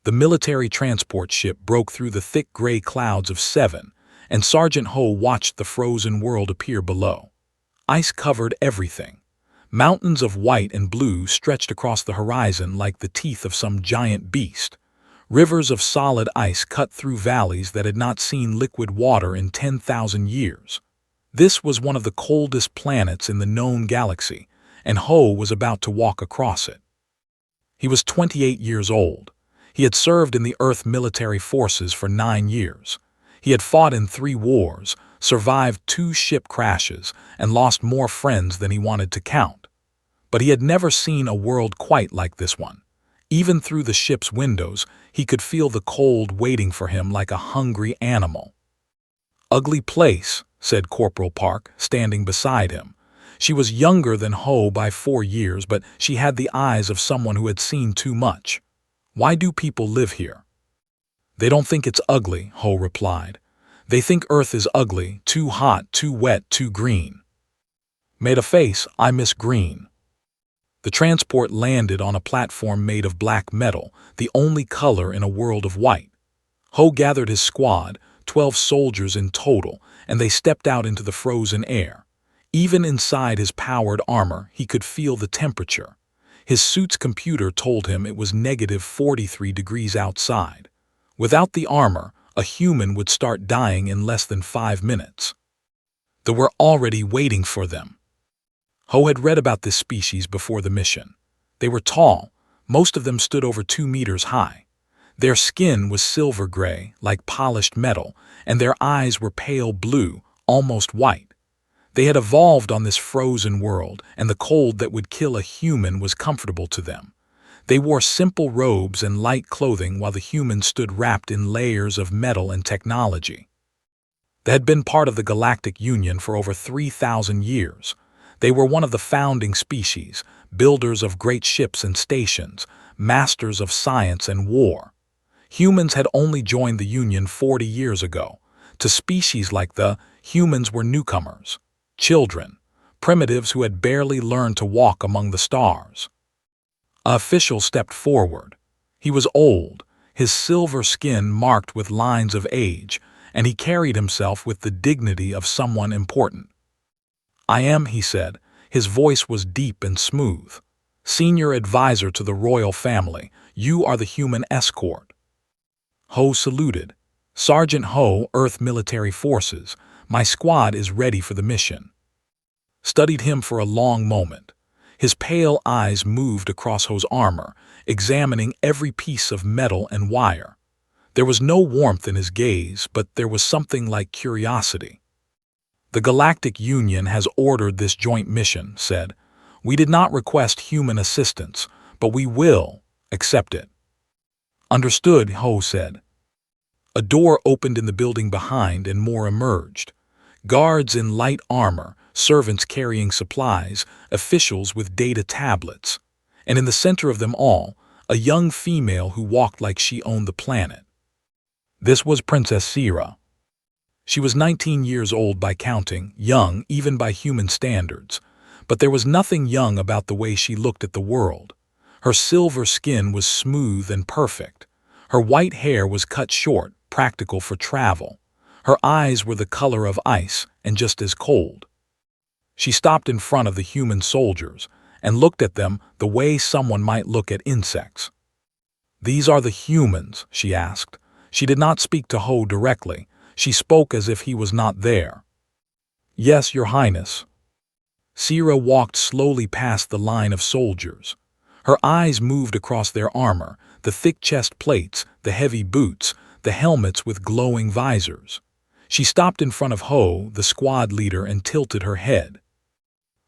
The military transport ship broke through the thick gray clouds of 7, and Sergeant Ho watched the frozen world appear below. Ice covered everything. Mountains of white and blue stretched across the horizon like the teeth of some giant beast. Rivers of solid ice cut through valleys that had not seen liquid water in 10,000 years. This was one of the coldest planets in the known galaxy, and Ho was about to walk across it. He was 28 years old. He had served in the Earth military forces for 9 years. He had fought in 3 wars, survived 2 ship crashes, and lost more friends than he wanted to count. But he had never seen a world quite like this one. Even through the ship's windows, he could feel the cold waiting for him like a hungry animal. "Ugly place," said Corporal Park, standing beside him. She was younger than Ho by 4 years, but she had the eyes of someone who had seen too much. "Why do people live here?" "They don't think it's ugly," Ho replied. "They think Earth is ugly, too hot, too wet, too green." "Made a face, I miss green." The transport landed on a platform made of black metal, the only color in a world of white. Ho gathered his squad, 12 soldiers in total, and they stepped out into the frozen air. Even inside his powered armor, he could feel the temperature. His suit's computer told him it was -43 degrees outside. Without the armor, a human would start dying in less than 5 minutes. They were already waiting for them. Ho had read about this species before the mission. They were tall. Most of them stood over 2 meters high. Their skin was silver gray, like polished metal, and their eyes were pale blue, almost white. They had evolved on this frozen world, and the cold that would kill a human was comfortable to them. They wore simple robes and light clothing while the humans stood wrapped in layers of metal and technology. They had been part of the Galactic Union for over 3,000 years. They were one of the founding species, builders of great ships and stations, masters of science and war. Humans had only joined the Union 40 years ago. To species like the humans were newcomers, children, primitives who had barely learned to walk among the stars. An official stepped forward. He was old, his silver skin marked with lines of age, and he carried himself with the dignity of someone important. "I am," he said. His voice was deep and smooth. "Senior advisor to the royal family. You are the human escort." Ho saluted. "Sergeant Ho, Earth Military Forces. My squad is ready for the mission." Studied him for a long moment. His pale eyes moved across Ho's armor, examining every piece of metal and wire. There was no warmth in his gaze, but there was something like curiosity. "The Galactic Union has ordered this joint mission," said. "We did not request human assistance, but we will accept it." "Understood," Ho said. A door opened in the building behind and more emerged. Guards in light armor, servants carrying supplies, officials with data tablets. And in the center of them all, a young female who walked like she owned the planet. This was Princess Sira. She was 19 years old by counting, young even by human standards. But there was nothing young about the way she looked at the world. Her silver skin was smooth and perfect. Her white hair was cut short, practical for travel. Her eyes were the color of ice and just as cold. She stopped in front of the human soldiers and looked at them the way someone might look at insects. "These are the humans?" she asked. She did not speak to Ho directly. She spoke as if he was not there. "Yes, Your Highness." Sira walked slowly past the line of soldiers. Her eyes moved across their armor, the thick chest plates, the heavy boots, the helmets with glowing visors. She stopped in front of Ho, the squad leader, and tilted her head.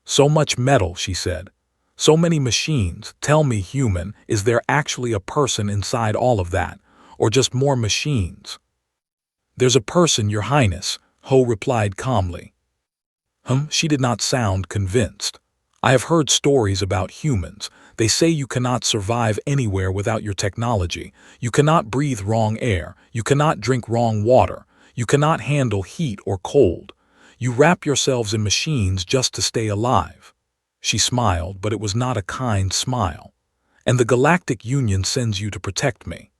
"So much metal," she said. "So many machines. Tell me, human, is there actually a person inside all of that, or just more machines?" "There's a person, Your Highness," Ho replied calmly. She did not sound convinced. "I have heard stories about humans. They say you cannot survive anywhere without your technology. You cannot breathe wrong air. You cannot drink wrong water. You cannot handle heat or cold. You wrap yourselves in machines just to stay alive." She smiled, but it was not a kind smile. "And the Galactic Union sends you to protect me."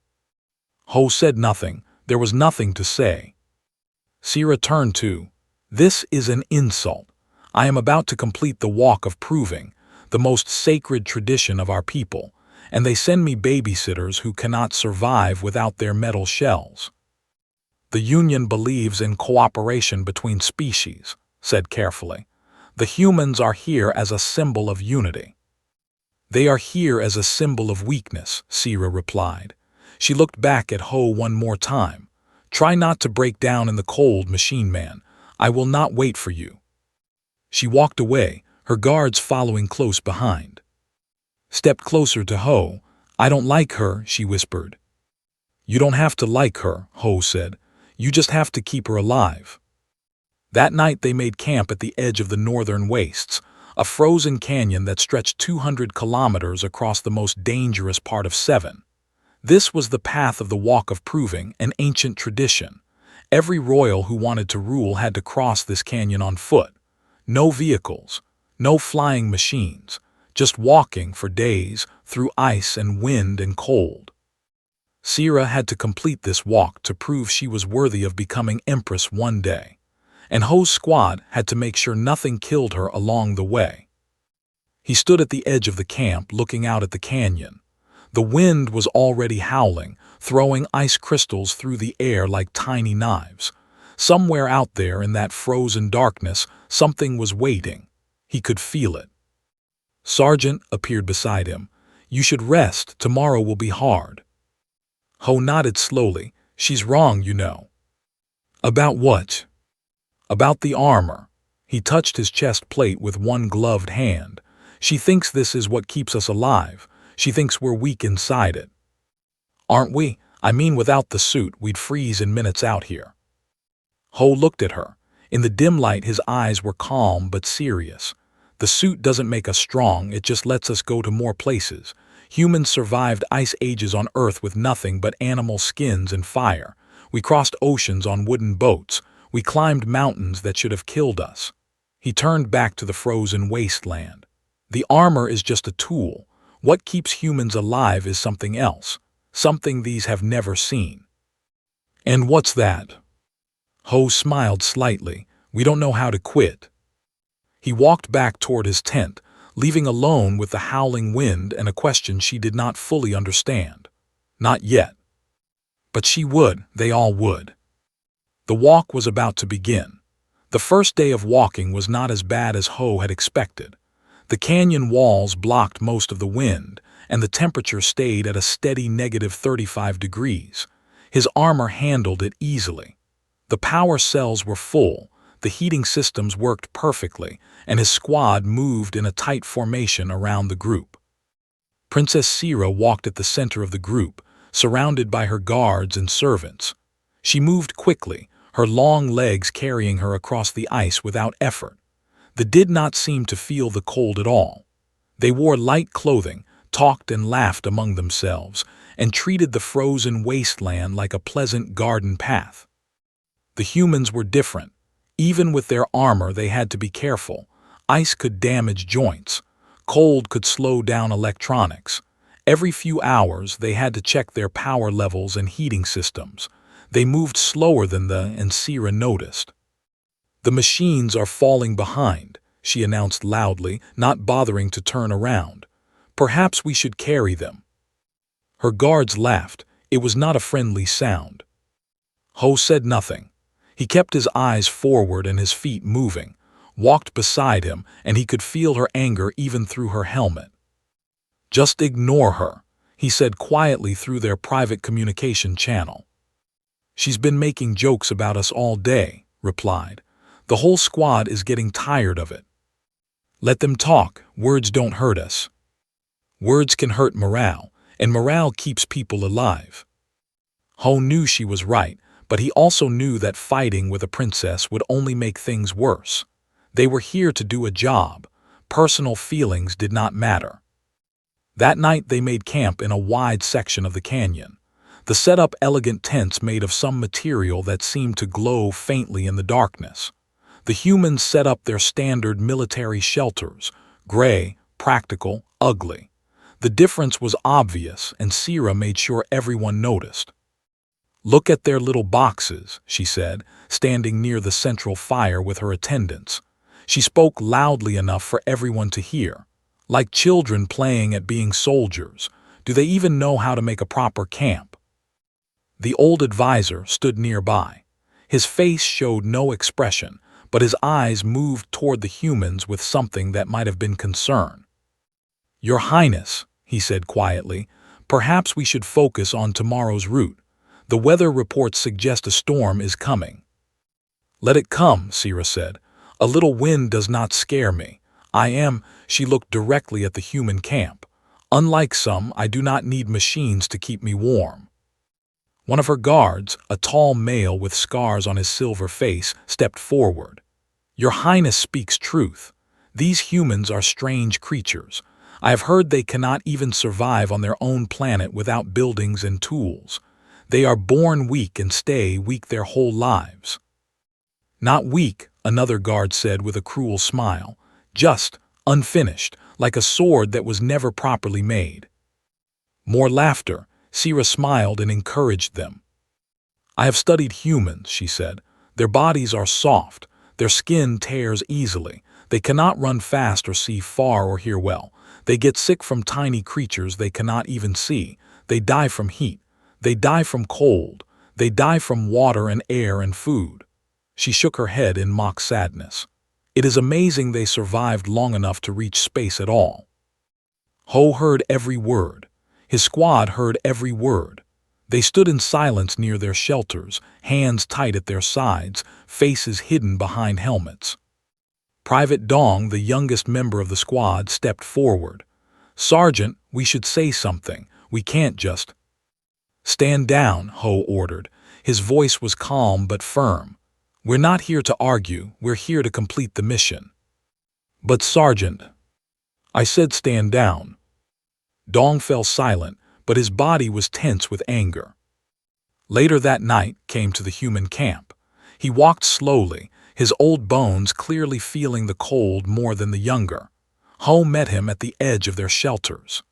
Ho said nothing. There was nothing to say. Sira turned to, "This is an insult. I am about to complete the walk of proving, the most sacred tradition of our people, and they send me babysitters who cannot survive without their metal shells." "The Union believes in cooperation between species," said carefully. "The humans are here as a symbol of unity." "They are here as a symbol of weakness," Sira replied. She looked back at Ho one more time. "Try not to break down in the cold, machine man. I will not wait for you." She walked away, her guards following close behind. Stepped closer to Ho. "I don't like her," she whispered. "You don't have to like her," Ho said. "You just have to keep her alive." That night they made camp at the edge of the northern wastes, a frozen canyon that stretched 200 kilometers across the most dangerous part of Seven. This was the path of the Walk of Proving, an ancient tradition. Every royal who wanted to rule had to cross this canyon on foot. No vehicles, no flying machines, just walking for days through ice and wind and cold. Sira had to complete this walk to prove she was worthy of becoming empress one day, and Ho's squad had to make sure nothing killed her along the way. He stood at the edge of the camp looking out at the canyon. The wind was already howling, throwing ice crystals through the air like tiny knives. Somewhere out there in that frozen darkness, something was waiting. He could feel it. Sergeant appeared beside him. "You should rest. Tomorrow will be hard." Ho nodded slowly. "She's wrong, you know." "About what?" "About the armor." He touched his chest plate with one gloved hand. "She thinks this is what keeps us alive. She thinks we're weak inside it." "Aren't we? I mean, without the suit, we'd freeze in minutes out here." Ho looked at her. In the dim light, his eyes were calm but serious. "The suit doesn't make us strong, it just lets us go to more places. Humans survived ice ages on Earth with nothing but animal skins and fire. We crossed oceans on wooden boats. We climbed mountains that should have killed us." He turned back to the frozen wasteland. "The armor is just a tool. What keeps humans alive is something else, something these have never seen." "And what's that?" Ho smiled slightly. "We don't know how to quit." He walked back toward his tent, leaving alone with the howling wind and a question she did not fully understand. Not yet. But she would, they all would. The walk was about to begin. The first day of walking was not as bad as Ho had expected. The canyon walls blocked most of the wind, and the temperature stayed at a steady -35 degrees. His armor handled it easily. The power cells were full, the heating systems worked perfectly, and his squad moved in a tight formation around the group. Princess Sira walked at the center of the group, surrounded by her guards and servants. She moved quickly, her long legs carrying her across the ice without effort. They did not seem to feel the cold at all. They wore light clothing, talked and laughed among themselves, and treated the frozen wasteland like a pleasant garden path. The humans were different. Even with their armor, they had to be careful. Ice could damage joints. Cold could slow down electronics. Every few hours, they had to check their power levels and heating systems. They moved slower than and Sira noticed. "The machines are falling behind," she announced loudly, not bothering to turn around. "Perhaps we should carry them." Her guards laughed. It was not a friendly sound. Ho said nothing. He kept his eyes forward and his feet moving, walked beside him, and he could feel her anger even through her helmet. "Just ignore her," he said quietly through their private communication channel. "She's been making jokes about us all day," replied. "The whole squad is getting tired of it." "Let them talk. Words don't hurt us." "Words can hurt morale, and morale keeps people alive." Ho knew she was right, but he also knew that fighting with a princess would only make things worse. They were here to do a job. Personal feelings did not matter. That night they made camp in a wide section of the canyon. They set up elegant tents made of some material that seemed to glow faintly in the darkness. The humans set up their standard military shelters, gray, practical, ugly. The difference was obvious, and Sira made sure everyone noticed. Look at their little boxes, she said, standing near the central fire with her attendants. She spoke loudly enough for everyone to hear. Like children playing at being soldiers. Do they even know how to make a proper camp? The old advisor stood nearby. His face showed no expression, but his eyes moved toward the humans with something that might have been concern. Your Highness, he said quietly, perhaps we should focus on tomorrow's route. The weather reports suggest a storm is coming. Let it come, Sira said. A little wind does not scare me. She looked directly at the human camp. Unlike some, I do not need machines to keep me warm. One of her guards, a tall male with scars on his silver face, stepped forward. Your Highness speaks truth. These humans are strange creatures. I have heard they cannot even survive on their own planet without buildings and tools. They are born weak and stay weak their whole lives. Not weak, another guard said with a cruel smile. Just, unfinished, like a sword that was never properly made. More laughter. Sira smiled and encouraged them. I have studied humans, she said. Their bodies are soft. Their skin tears easily. They cannot run fast or see far or hear well. They get sick from tiny creatures they cannot even see. They die from heat. They die from cold. They die from water and air and food. She shook her head in mock sadness. It is amazing they survived long enough to reach space at all. Ho heard every word. His squad heard every word. They stood in silence near their shelters, hands tight at their sides, faces hidden behind helmets. Private Dong, the youngest member of the squad, stepped forward. Sergeant, we should say something. We can't just... Stand down, Ho ordered. His voice was calm but firm. We're not here to argue, we're here to complete the mission. But Sergeant... I said stand down. Dong fell silent, but his body was tense with anger. Later that night came to the human camp. He walked slowly, his old bones clearly feeling the cold more than the younger. Ho met him at the edge of their shelters.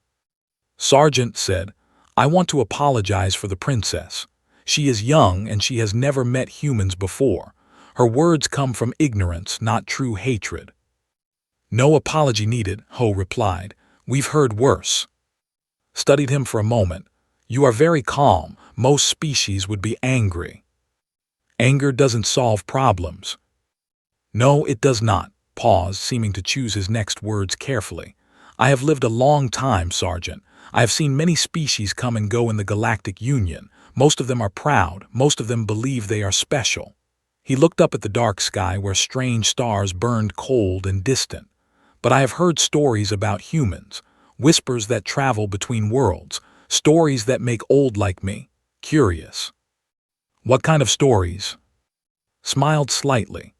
Sergeant said, I want to apologize for the princess. She is young and she has never met humans before. Her words come from ignorance, not true hatred. No apology needed, Ho replied. We've heard worse. Studied him for a moment. You are very calm. Most species would be angry. Anger doesn't solve problems. No, it does not. Paused, seeming to choose his next words carefully. I have lived a long time, Sergeant. I have seen many species come and go in the Galactic Union. Most of them are proud. Most of them believe they are special. He looked up at the dark sky where strange stars burned cold and distant. But I have heard stories about humans, whispers that travel between worlds, stories that make old like me curious. What kind of stories? Smiled slightly.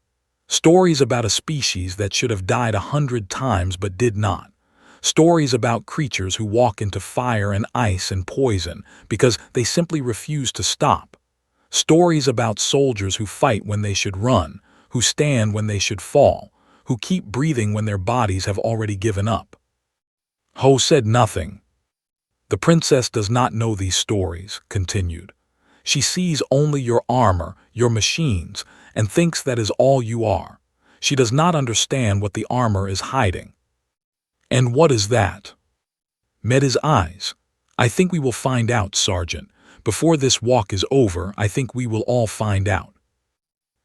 Stories about a species that should have died 100 times but did not. Stories about creatures who walk into fire and ice and poison because they simply refuse to stop. Stories about soldiers who fight when they should run, who stand when they should fall, who keep breathing when their bodies have already given up. Ho said nothing. The princess does not know these stories, continued. She sees only your armor, your machines, and thinks that is all you are. She does not understand what the armor is hiding. And what is that? Met his eyes. I think we will find out, Sergeant. Before this walk is over, I think we will all find out.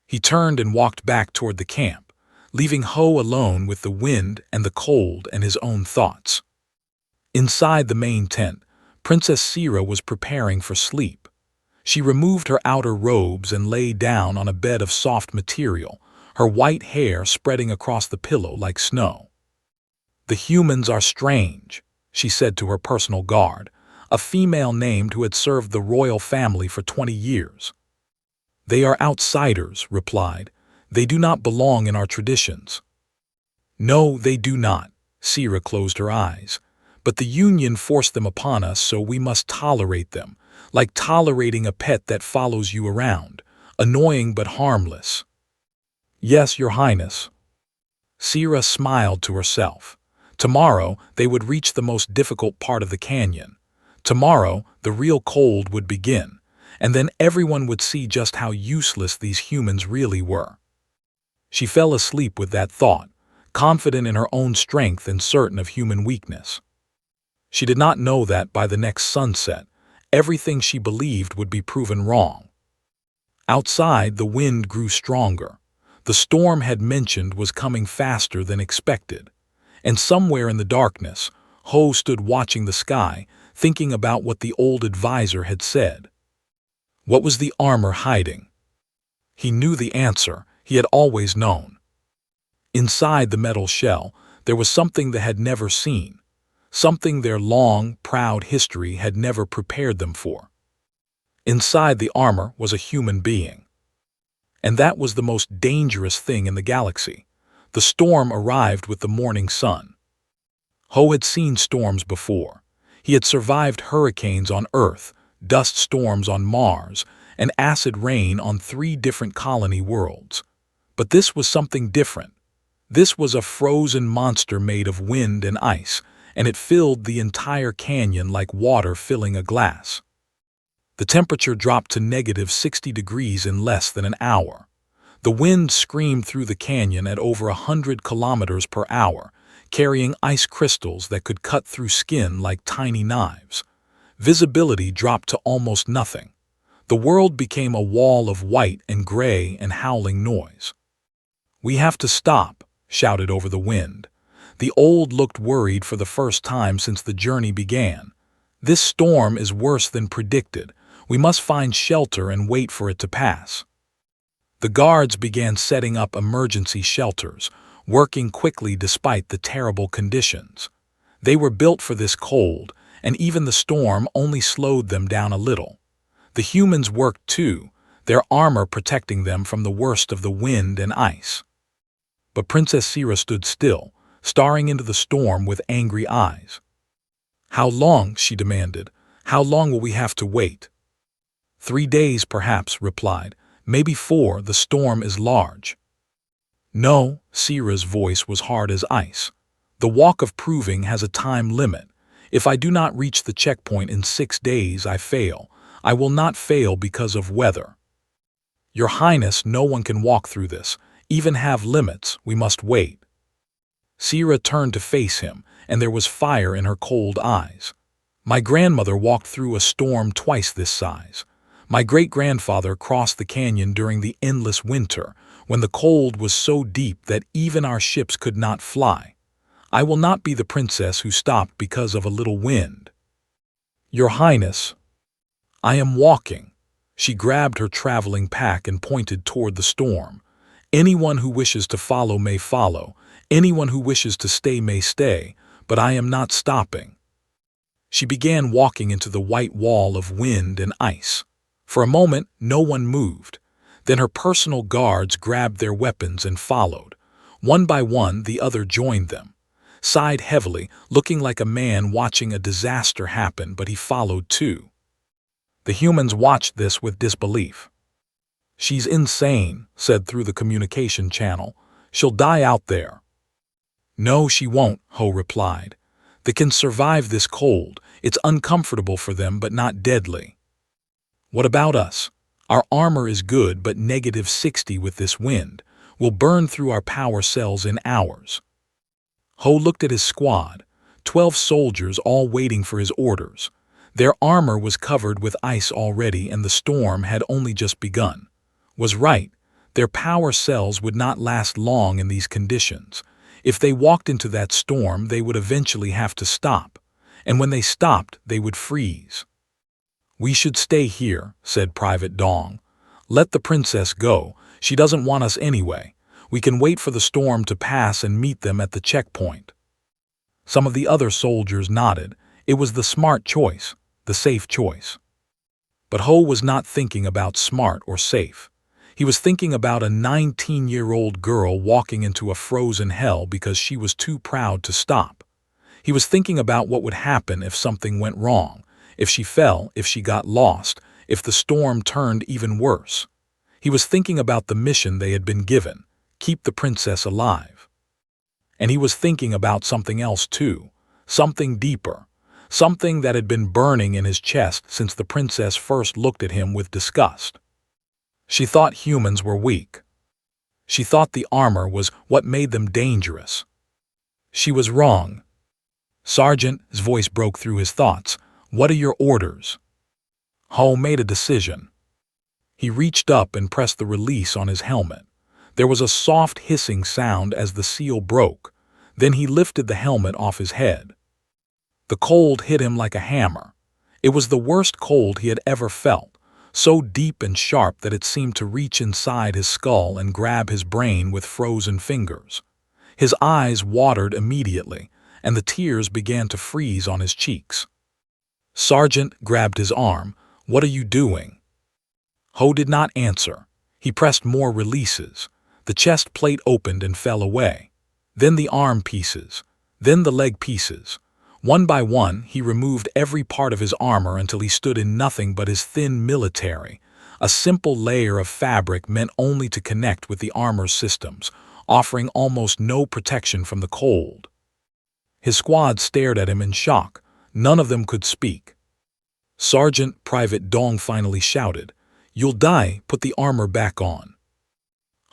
He turned and walked back toward the camp, leaving Ho alone with the wind and the cold and his own thoughts. Inside the main tent, Princess Sira was preparing for sleep. She removed her outer robes and lay down on a bed of soft material, her white hair spreading across the pillow like snow. The humans are strange, she said to her personal guard, a female named who had served the royal family for 20 years. They are outsiders, replied. They do not belong in our traditions. No, they do not, Sira closed her eyes. But the Union forced them upon us, so we must tolerate them, like tolerating a pet that follows you around, annoying but harmless. Yes, Your Highness. Sira smiled to herself. Tomorrow, they would reach the most difficult part of the canyon. Tomorrow, the real cold would begin, and then everyone would see just how useless these humans really were. She fell asleep with that thought, confident in her own strength and certain of human weakness. She did not know that by the next sunset, everything she believed would be proven wrong. Outside, the wind grew stronger. The storm had mentioned was coming faster than expected, and somewhere in the darkness, Ho stood watching the sky, thinking about what the old advisor had said. What was the armor hiding? He knew the answer. He had always known. Inside the metal shell, there was something they had never seen, something their long, proud history had never prepared them for. Inside the armor was a human being. And that was the most dangerous thing in the galaxy. The storm arrived with the morning sun. Ho had seen storms before. He had survived hurricanes on Earth, dust storms on Mars, and acid rain on 3 different colony worlds. But this was something different. This was a frozen monster made of wind and ice, and it filled the entire canyon like water filling a glass. The temperature dropped to -60 degrees in less than an hour. The wind screamed through the canyon at over 100 kilometers per hour, carrying ice crystals that could cut through skin like tiny knives. Visibility dropped to almost nothing. The world became a wall of white and gray and howling noise. "We have to stop," shouted over the wind. The old looked worried for the first time since the journey began. "This storm is worse than predicted. We must find shelter and wait for it to pass." The guards began setting up emergency shelters, working quickly despite the terrible conditions. They were built for this cold, and even the storm only slowed them down a little. The humans worked too, their armor protecting them from the worst of the wind and ice. But Princess Sira stood still, staring into the storm with angry eyes. "How long?" she demanded. "How long will we have to wait?" 3 days, perhaps," replied. "Maybe 4, the storm is large." "No," Sira's voice was hard as ice. "The Walk of Proving has a time limit. If I do not reach the checkpoint in 6 days, I fail. I will not fail because of weather." "Your Highness, no one can walk through this. Even have limits, we must wait." Sira turned to face him, and there was fire in her cold eyes. "My grandmother walked through a storm twice this size. My great-grandfather crossed the canyon during the endless winter, when the cold was so deep that even our ships could not fly. I will not be the princess who stopped because of a little wind." "Your Highness, I am walking." She grabbed her traveling pack and pointed toward the storm. "Anyone who wishes to follow may follow. Anyone who wishes to stay may stay, but I am not stopping." She began walking into the white wall of wind and ice. For a moment, no one moved. Then her personal guards grabbed their weapons and followed. One by one, the other joined them. Sighed heavily, looking like a man watching a disaster happen, but he followed too. The humans watched this with disbelief. "She's insane," said through the communication channel. "She'll die out there." "No, she won't," Ho replied. "They can survive this cold. It's uncomfortable for them, but not deadly." "What about us? Our armor is good, but -60 with this wind. We'll burn through our power cells in hours." Ho looked at his squad, 12 soldiers all waiting for his orders. Their armor was covered with ice already, and the storm had only just begun. Was right. Their power cells would not last long in these conditions. If they walked into that storm, they would eventually have to stop. And when they stopped, they would freeze. "We should stay here," said Private Dong. "Let the princess go. She doesn't want us anyway. We can wait for the storm to pass and meet them at the checkpoint." Some of the other soldiers nodded. It was the smart choice, the safe choice. But Ho was not thinking about smart or safe. He was thinking about a 19-year-old girl walking into a frozen hell because she was too proud to stop. He was thinking about what would happen if something went wrong, if she fell, if she got lost, if the storm turned even worse. He was thinking about the mission they had been given, keep the princess alive. And he was thinking about something else too, something deeper, something that had been burning in his chest since the princess first looked at him with disgust. She thought humans were weak. She thought the armor was what made them dangerous. She was wrong. Sergeant's voice broke through his thoughts. What are your orders? Ho made a decision. He reached up and pressed the release on his helmet. There was a soft hissing sound as the seal broke. Then he lifted the helmet off his head. The cold hit him like a hammer. It was the worst cold he had ever felt, so deep and sharp that it seemed to reach inside his skull and grab his brain with frozen fingers. His eyes watered immediately, and the tears began to freeze on his cheeks. Sergeant grabbed his arm. What are you doing? Ho did not answer. He pressed more releases. The chest plate opened and fell away. Then the arm pieces. Then the leg pieces. One by one, he removed every part of his armor until he stood in nothing but his thin military, a simple layer of fabric meant only to connect with the armor's systems, offering almost no protection from the cold. His squad stared at him in shock. None of them could speak. Sergeant Private Dong finally shouted, "You'll die, put the armor back on."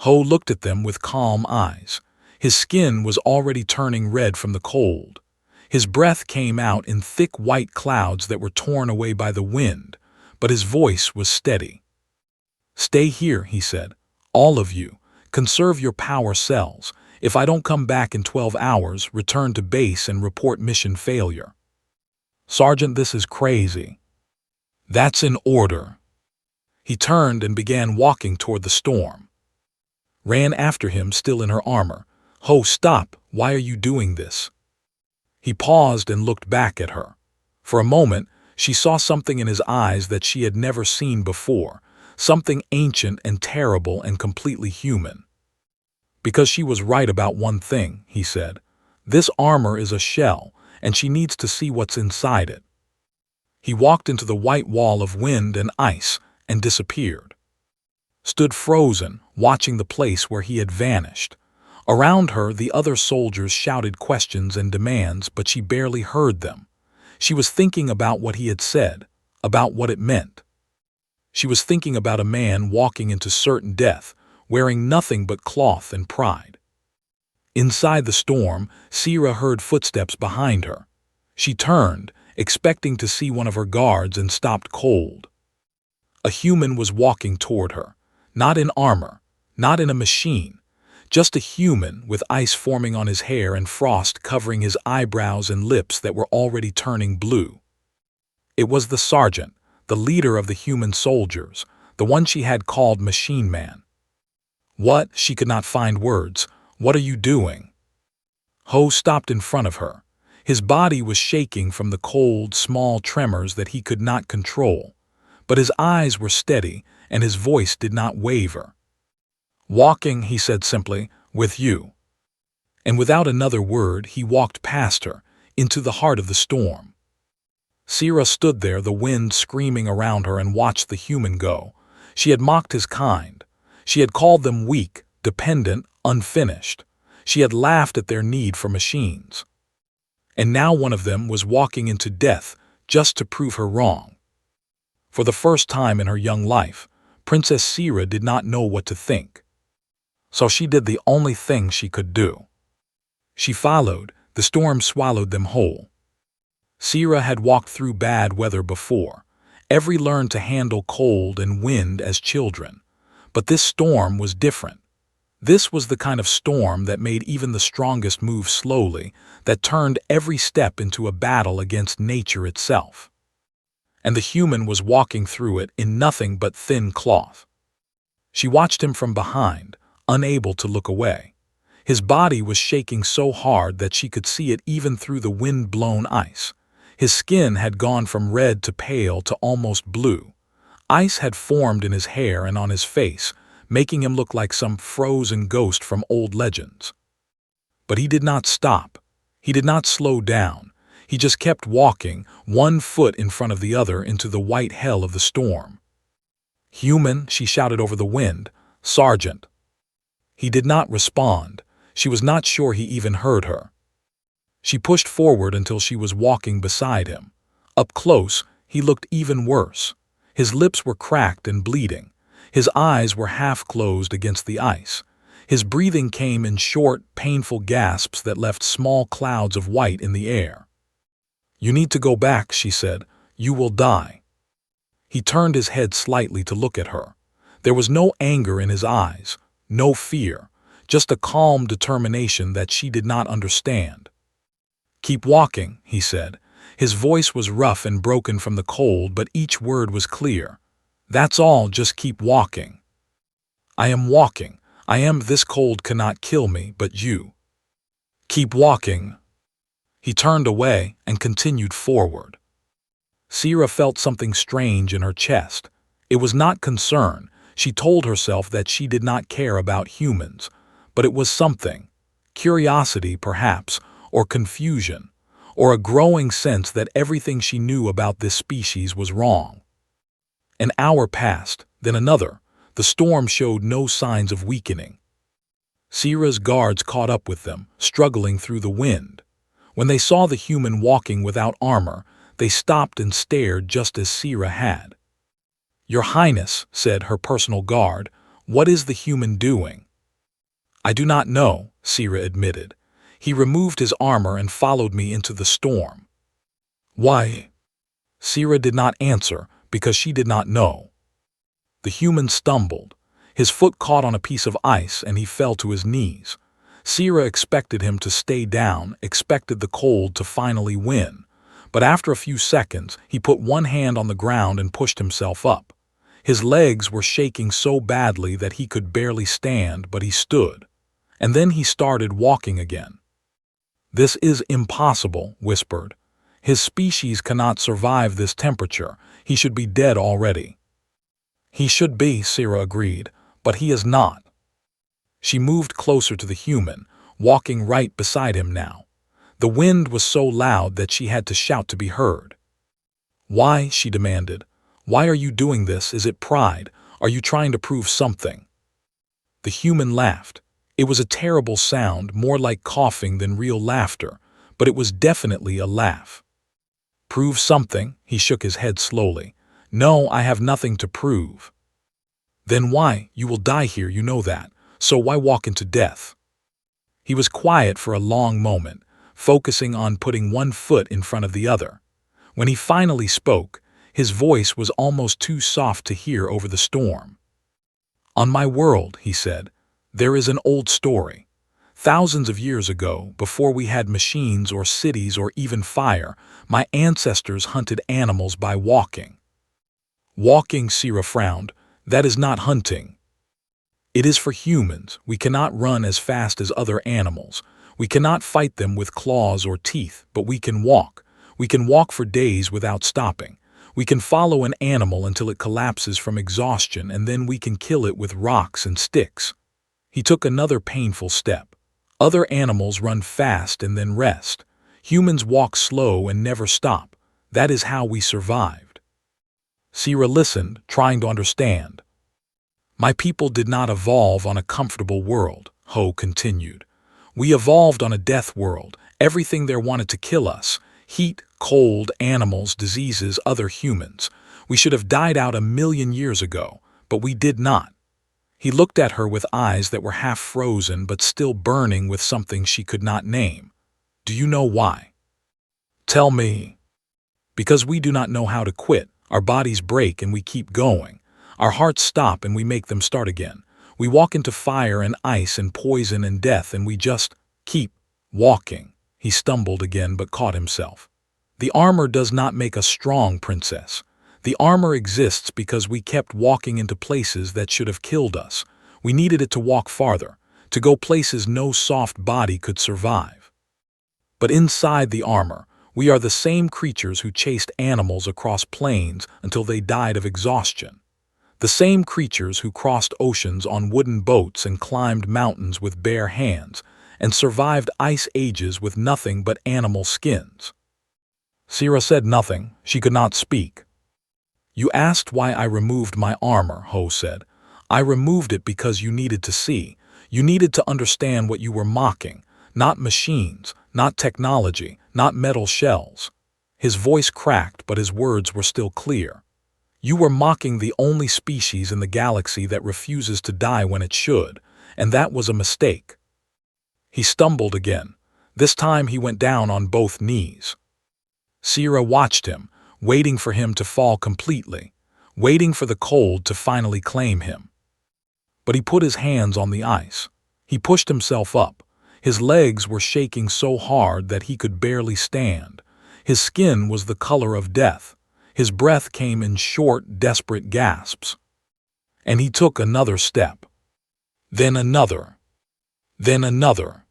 Ho looked at them with calm eyes. His skin was already turning red from the cold. His breath came out in thick white clouds that were torn away by the wind, but his voice was steady. "Stay here," he said. "All of you. Conserve your power cells. If I don't come back in 12 hours, return to base and report mission failure." "Sergeant, this is crazy." "That's an order." He turned and began walking toward the storm. Ran after him, still in her armor. "Ho, stop! Why are you doing this?" He paused and looked back at her. For a moment, she saw something in his eyes that she had never seen before, something ancient and terrible and completely human. "Because she was right about one thing," he said. "This armor is a shell, and she needs to see what's inside it." He walked into the white wall of wind and ice and disappeared. Stood frozen, watching the place where he had vanished. Around her, the other soldiers shouted questions and demands, but she barely heard them. She was thinking about what he had said, about what it meant. She was thinking about a man walking into certain death, wearing nothing but cloth and pride. Inside the storm, Sira heard footsteps behind her. She turned, expecting to see one of her guards, and stopped cold. A human was walking toward her, not in armor, not in a machine. Just a human with ice forming on his hair and frost covering his eyebrows and lips that were already turning blue. It was the sergeant, the leader of the human soldiers, the one she had called Machine Man. "What?" She could not find words. "What are you doing?" Ho stopped in front of her. His body was shaking from the cold, small tremors that he could not control, but his eyes were steady and his voice did not waver. "Walking," he said simply, "with you." And without another word, he walked past her, into the heart of the storm. Sira stood there, the wind screaming around her, and watched the human go. She had mocked his kind. She had called them weak, dependent, unfinished. She had laughed at their need for machines. And now one of them was walking into death just to prove her wrong. For the first time in her young life, Princess Sira did not know what to think. So she did the only thing she could do. She followed. The storm swallowed them whole. Sira had walked through bad weather before. Every learned to handle cold and wind as children. But this storm was different. This was the kind of storm that made even the strongest move slowly, that turned every step into a battle against nature itself. And the human was walking through it in nothing but thin cloth. She watched him from behind, unable to look away. His body was shaking so hard that she could see it even through the wind-blown ice. His skin had gone from red to pale to almost blue. Ice had formed in his hair and on his face, making him look like some frozen ghost from old legends. But he did not stop. He did not slow down. He just kept walking, one foot in front of the other, into the white hell of the storm. "Human," she shouted over the wind. "Sergeant." He did not respond. She was not sure he even heard her. She pushed forward until she was walking beside him. Up close, he looked even worse. His lips were cracked and bleeding. His eyes were half closed against the ice. His breathing came in short, painful gasps that left small clouds of white in the air. "You need to go back," she said. "You will die." He turned his head slightly to look at her. There was no anger in his eyes, no fear, just a calm determination that she did not understand. "Keep walking," he said. His voice was rough and broken from the cold, but each word was clear. "That's all, just keep walking." "I am walking. This cold cannot kill me, but you." "Keep walking." He turned away and continued forward. Sierra felt something strange in her chest. It was not concern. She told herself that she did not care about humans, but it was something. Curiosity, perhaps, or confusion, or a growing sense that everything she knew about this species was wrong. An hour passed, then another. The storm showed no signs of weakening. Sierra's guards caught up with them, struggling through the wind. When they saw the human walking without armor, they stopped and stared just as Sierra had. "Your Highness," said her personal guard, "what is the human doing?" "I do not know," Sierra admitted. "He removed his armor and followed me into the storm." "Why?" Sierra did not answer because she did not know. The human stumbled. His foot caught on a piece of ice and he fell to his knees. Sierra expected him to stay down, expected the cold to finally win. But after a few seconds, he put one hand on the ground and pushed himself up. His legs were shaking so badly that he could barely stand, but he stood. And then he started walking again. "This is impossible," whispered. "His species cannot survive this temperature. He should be dead already." "He should be," Sierra agreed, "but he is not." She moved closer to the human, walking right beside him now. The wind was so loud that she had to shout to be heard. "Why?" she demanded. "Why are you doing this? Is it pride? Are you trying to prove something?" The human laughed. It was a terrible sound, more like coughing than real laughter, but it was definitely a laugh. "Prove something?" He shook his head slowly. "No, I have nothing to prove." "Then why? You will die here, you know that. So why walk into death?" He was quiet for a long moment, focusing on putting one foot in front of the other. When he finally spoke, his voice was almost too soft to hear over the storm. "On my world," he said, "there is an old story. Thousands of years ago, before we had machines or cities or even fire, my ancestors hunted animals by walking." "Walking," Sierra frowned, "that is not hunting." "It is for humans. We cannot run as fast as other animals. We cannot fight them with claws or teeth, but we can walk. We can walk for days without stopping. We can follow an animal until it collapses from exhaustion, and then we can kill it with rocks and sticks." He took another painful step. "Other animals run fast and then rest. Humans walk slow and never stop. That is how we survived." Sierra listened, trying to understand. "My people did not evolve on a comfortable world," Ho continued. "We evolved on a death world. Everything there wanted to kill us. Heat, cold, animals, diseases, other humans. We should have died out 1,000,000 years ago, but we did not." He looked at her with eyes that were half frozen but still burning with something she could not name. "Do you know why?" "Tell me." "Because we do not know how to quit. Our bodies break and we keep going. Our hearts stop and we make them start again. We walk into fire and ice and poison and death and we just keep walking." He stumbled again but caught himself. "The armor does not make us strong, princess. The armor exists because we kept walking into places that should have killed us. We needed it to walk farther, to go places no soft body could survive. But inside the armor, we are the same creatures who chased animals across plains until they died of exhaustion. The same creatures who crossed oceans on wooden boats and climbed mountains with bare hands, and survived ice ages with nothing but animal skins." Sierra said nothing. She could not speak. "You asked why I removed my armor," Ho said. "I removed it because you needed to see. You needed to understand what you were mocking. Not machines, not technology, not metal shells. His voice cracked, but his words were still clear. You were mocking the only species in the galaxy that refuses to die when it should, and that was a mistake. He stumbled again. This time he went down on both knees. Sierra watched him, waiting for him to fall completely, waiting for the cold to finally claim him. But he put his hands on the ice. He pushed himself up. His legs were shaking so hard that he could barely stand. His skin was the color of death. His breath came in short, desperate gasps. And he took another step. Then another. Then another.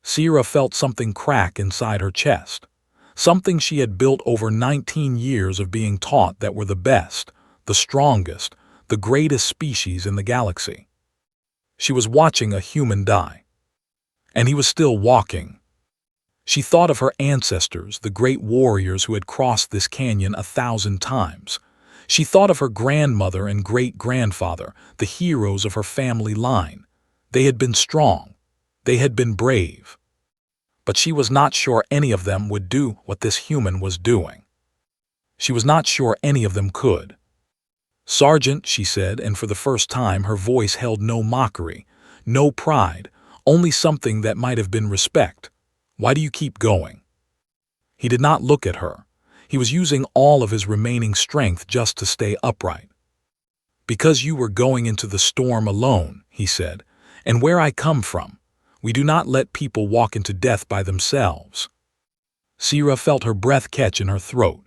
Sierra felt something crack inside her chest. Something she had built over 19 years of being taught that were the best, the strongest, the greatest species in the galaxy. She was watching a human die. And he was still walking. She thought of her ancestors, the great warriors who had crossed this canyon 1,000 times. She thought of her grandmother and great-grandfather, the heroes of her family line. They had been strong. They had been brave. But she was not sure any of them would do what this human was doing. She was not sure any of them could. "Sergeant," she said, and for the first time her voice held no mockery, no pride, only something that might have been respect. "Why do you keep going?" He did not look at her. He was using all of his remaining strength just to stay upright. "Because you were going into the storm alone," he said, "and where I come from, we do not let people walk into death by themselves." Sierra felt her breath catch in her throat.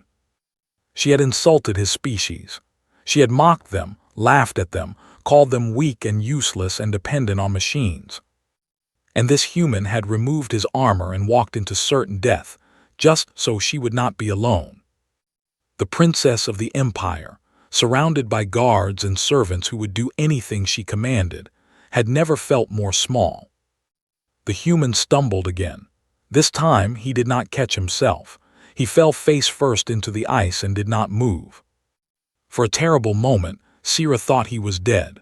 She had insulted his species. She had mocked them, laughed at them, called them weak and useless and dependent on machines. And this human had removed his armor and walked into certain death, just so she would not be alone. The princess of the empire, surrounded by guards and servants who would do anything she commanded, had never felt more small. The human stumbled again. This time he did not catch himself. He fell face first into the ice and did not move. For a terrible moment, Sierra thought he was dead.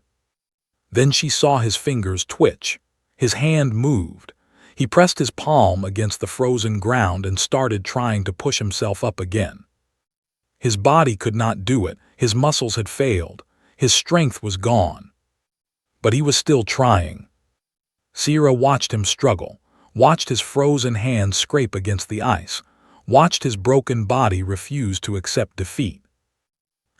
Then she saw his fingers twitch. His hand moved. He pressed his palm against the frozen ground and started trying to push himself up again. His body could not do it. His muscles had failed. His strength was gone. But he was still trying. Sierra watched him struggle, watched his frozen hands scrape against the ice, watched his broken body refuse to accept defeat.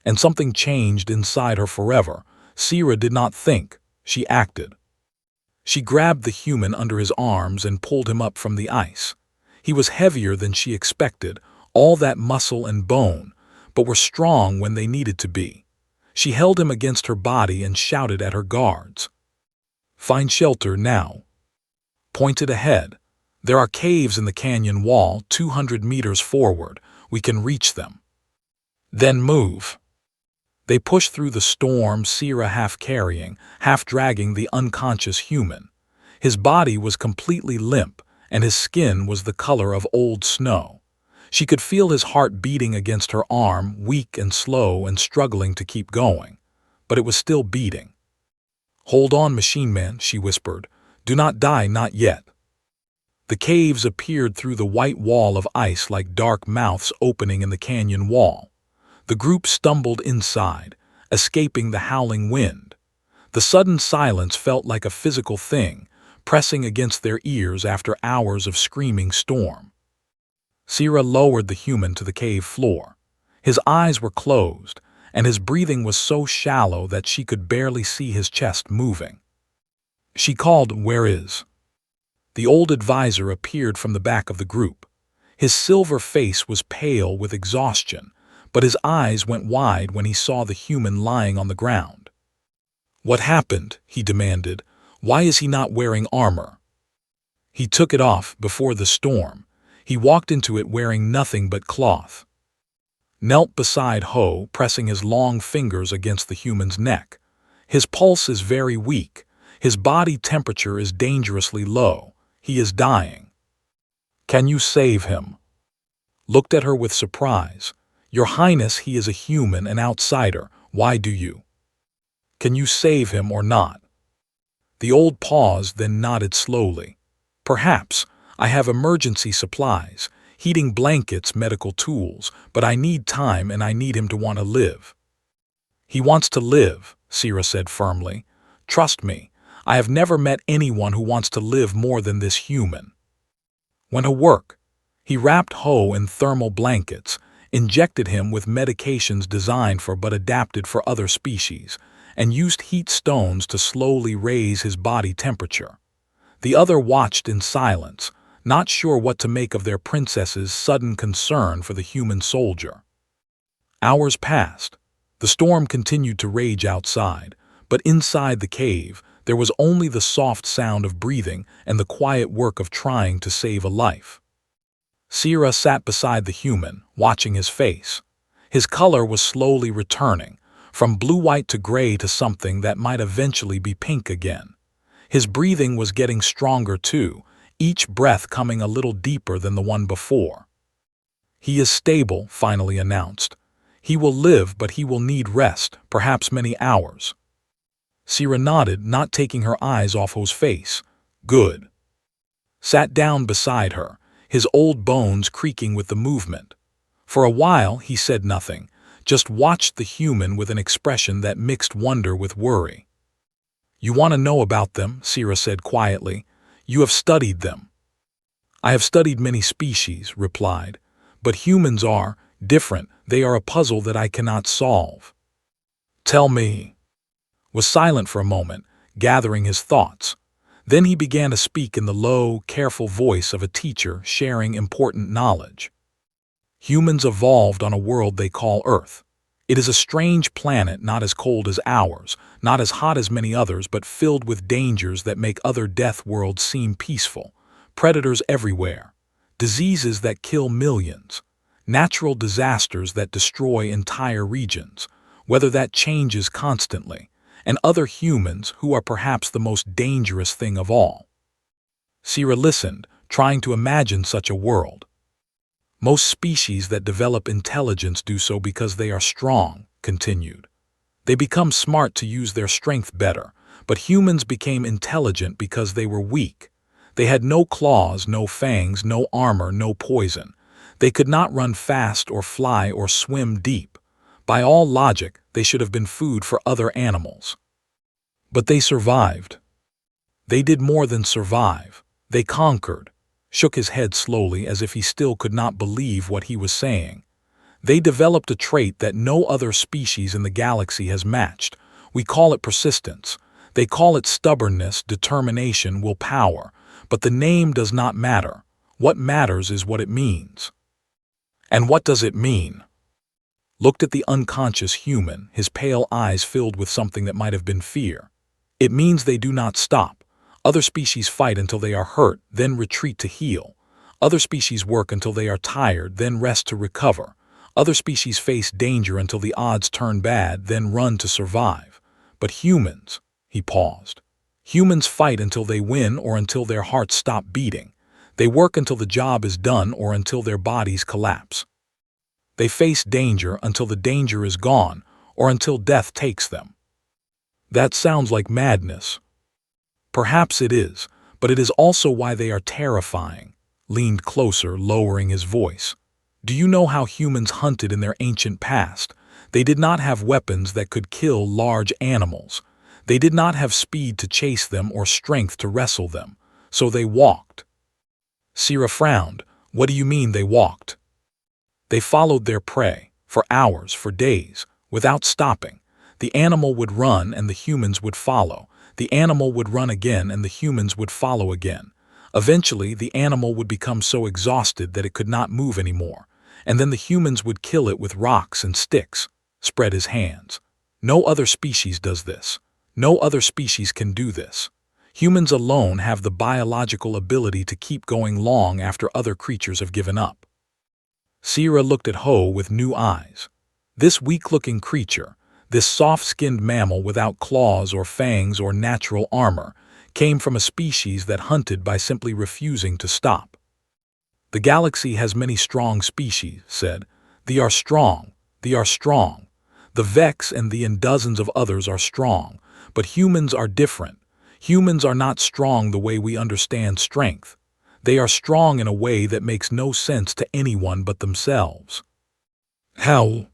And something changed inside her forever. Sierra did not think. She acted. She grabbed the human under his arms and pulled him up from the ice. He was heavier than she expected, all that muscle and bone, but were strong when they needed to be. She held him against her body and shouted at her guards. "Find shelter now." Pointed ahead. "There are caves in the canyon wall 200 meters forward. We can reach them." "Then move." They pushed through the storm, Sierra half carrying, half dragging the unconscious human. His body was completely limp, and his skin was the color of old snow. She could feel his heart beating against her arm, weak and slow and struggling to keep going. But it was still beating. "Hold on, machine man," she whispered. "Do not die, not yet." The caves appeared through the white wall of ice like dark mouths opening in the canyon wall. The group stumbled inside, escaping the howling wind. The sudden silence felt like a physical thing, pressing against their ears after hours of screaming storm. Sierra lowered the human to the cave floor. His eyes were closed, and his breathing was so shallow that she could barely see his chest moving. She called, "Where is?" The old advisor appeared from the back of the group. His silver face was pale with exhaustion, but his eyes went wide when he saw the human lying on the ground. "What happened?" he demanded. "Why is he not wearing armor?" "He took it off before the storm. He walked into it wearing nothing but cloth." Knelt beside Ho, pressing his long fingers against the human's neck. "His pulse is very weak. His body temperature is dangerously low. He is dying." "Can you save him?" Looked at her with surprise. "Your Highness, he is a human, an outsider. Why do you? Can you save him or not?" The old paused, then nodded slowly. "Perhaps. I have emergency supplies, heating blankets, medical tools, but I need time and I need him to want to live." "He wants to live," Sira said firmly. "Trust me, I have never met anyone who wants to live more than this human." When to work, he wrapped Ho in thermal blankets, injected him with medications designed for but adapted for other species, and used heat stones to slowly raise his body temperature. The other watched in silence, not sure what to make of their princess's sudden concern for the human soldier. Hours passed. The storm continued to rage outside, but inside the cave, there was only the soft sound of breathing and the quiet work of trying to save a life. Sira sat beside the human, watching his face. His color was slowly returning, from blue-white to gray to something that might eventually be pink again. His breathing was getting stronger too, each breath coming a little deeper than the one before. "He is stable," finally announced. "He will live, but he will need rest, perhaps many hours." Sira nodded, not taking her eyes off Ho's face. "Good." Sat down beside her, his old bones creaking with the movement. For a while he said nothing, just watched the human with an expression that mixed wonder with worry. "You want to know about them," Sira said quietly. "You have studied them." "I have studied many species," replied. "But humans are different. They are a puzzle that I cannot solve." "Tell me." Was silent for a moment, gathering his thoughts. Then he began to speak in the low, careful voice of a teacher sharing important knowledge. "Humans evolved on a world they call Earth. It is a strange planet, not as cold as ours, not as hot as many others, but filled with dangers that make other death worlds seem peaceful. Predators everywhere, diseases that kill millions, natural disasters that destroy entire regions, weather that changes constantly, and other humans who are perhaps the most dangerous thing of all." Sira listened, trying to imagine such a world. "Most species that develop intelligence do so because they are strong," continued. "They become smart to use their strength better, but humans became intelligent because they were weak. They had no claws, no fangs, no armor, no poison. They could not run fast or fly or swim deep. By all logic, they should have been food for other animals. But they survived. They did more than survive. They conquered." Shook his head slowly as if he still could not believe what he was saying. "They developed a trait that no other species in the galaxy has matched. We call it persistence. They call it stubbornness, determination, willpower. But the name does not matter. What matters is what it means." "And what does it mean?" Looked at the unconscious human, his pale eyes filled with something that might have been fear. "It means they do not stop. Other species fight until they are hurt, then retreat to heal. Other species work until they are tired, then rest to recover. Other species face danger until the odds turn bad, then run to survive. But humans," he paused, "humans fight until they win or until their hearts stop beating. They work until the job is done or until their bodies collapse. They face danger until the danger is gone or until death takes them." "That sounds like madness." "Perhaps it is, but it is also why they are terrifying." Leaned closer, lowering his voice. "Do you know how humans hunted in their ancient past? They did not have weapons that could kill large animals. They did not have speed to chase them or strength to wrestle them. So they walked." Sira frowned. "What do you mean they walked?" "They followed their prey, for hours, for days, without stopping. The animal would run and the humans would follow. The animal would run again and the humans would follow again. Eventually, the animal would become so exhausted that it could not move anymore, and then the humans would kill it with rocks and sticks." Spread his hands. "No other species does this. No other species can do this. Humans alone have the biological ability to keep going long after other creatures have given up." Sira looked at Ho with new eyes. This weak-looking creature, this soft-skinned mammal without claws or fangs or natural armor, came from a species that hunted by simply refusing to stop. "The galaxy has many strong species," said. "They are strong. They are strong. The Vex and dozens of others are strong, but humans are different. Humans are not strong the way we understand strength. They are strong in a way that makes no sense to anyone but themselves. Hell,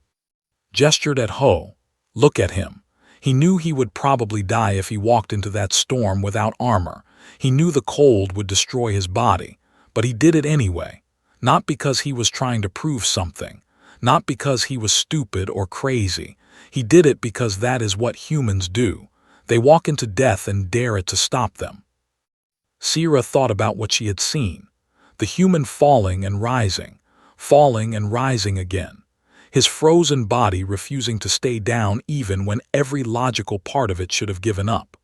gestured at Ho. Look at him. He knew he would probably die if he walked into that storm without armor. He knew the cold would destroy his body, but he did it anyway. Not because he was trying to prove something, not because he was stupid or crazy. He did it because that is what humans do. They walk into death and dare it to stop them. Sierra thought about what she had seen. The human falling and rising again. His frozen body refusing to stay down even when every logical part of it should have given up.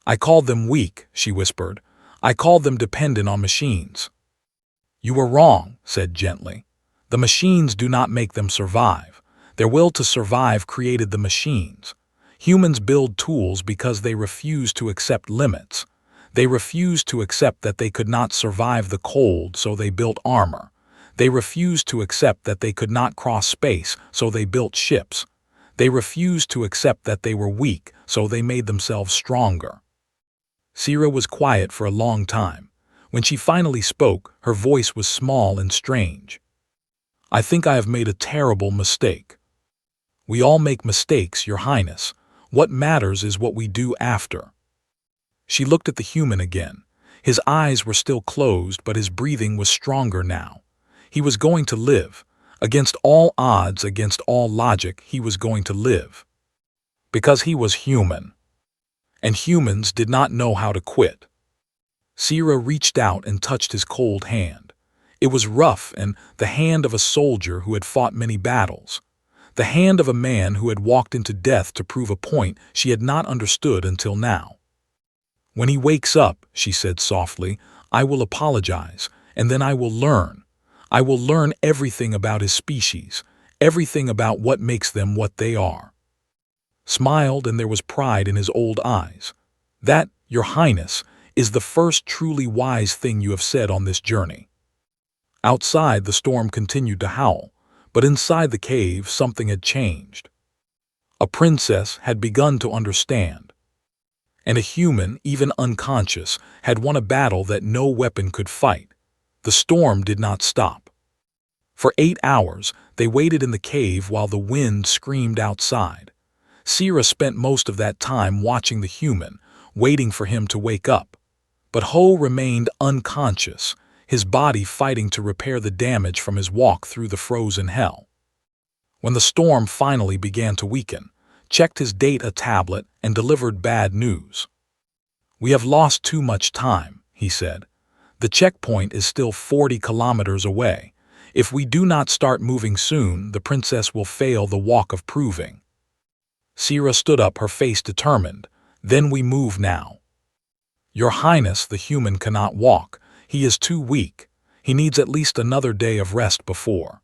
I called them weak, she whispered. I called them dependent on machines. You were wrong, said gently. The machines do not make them survive. Their will to survive created the machines. Humans build tools because they refuse to accept limits. They refused to accept that they could not survive the cold, so they built armor. They refused to accept that they could not cross space, so they built ships. They refused to accept that they were weak, so they made themselves stronger. Sierra was quiet for a long time. When she finally spoke, her voice was small and strange. I think I have made a terrible mistake. We all make mistakes, Your Highness. What matters is what we do after. She looked at the human again. His eyes were still closed, but his breathing was stronger now. He was going to live. Against all odds, against all logic, he was going to live. Because he was human. And humans did not know how to quit. Sierra reached out and touched his cold hand. It was rough and the hand of a soldier who had fought many battles. The hand of a man who had walked into death to prove a point she had not understood until now. When he wakes up, she said softly, I will apologize, and then I will learn. I will learn everything about his species, everything about what makes them what they are. Smiled, and there was pride in his old eyes. That, Your Highness, is the first truly wise thing you have said on this journey. Outside, the storm continued to howl, but inside the cave something had changed. A princess had begun to understand. And a human, even unconscious, had won a battle that no weapon could fight. The storm did not stop. For 8 hours, they waited in the cave while the wind screamed outside. Sierra spent most of that time watching the human, waiting for him to wake up. But Ho remained unconscious, his body fighting to repair the damage from his walk through the frozen hell. When the storm finally began to weaken, checked his data tablet and delivered bad news. We have lost too much time, he said. The checkpoint is still 40 kilometers away. If we do not start moving soon, the princess will fail the walk of proving. Sierra stood up, her face determined. Then we move now. Your Highness, the human cannot walk. He is too weak. He needs at least another day of rest before.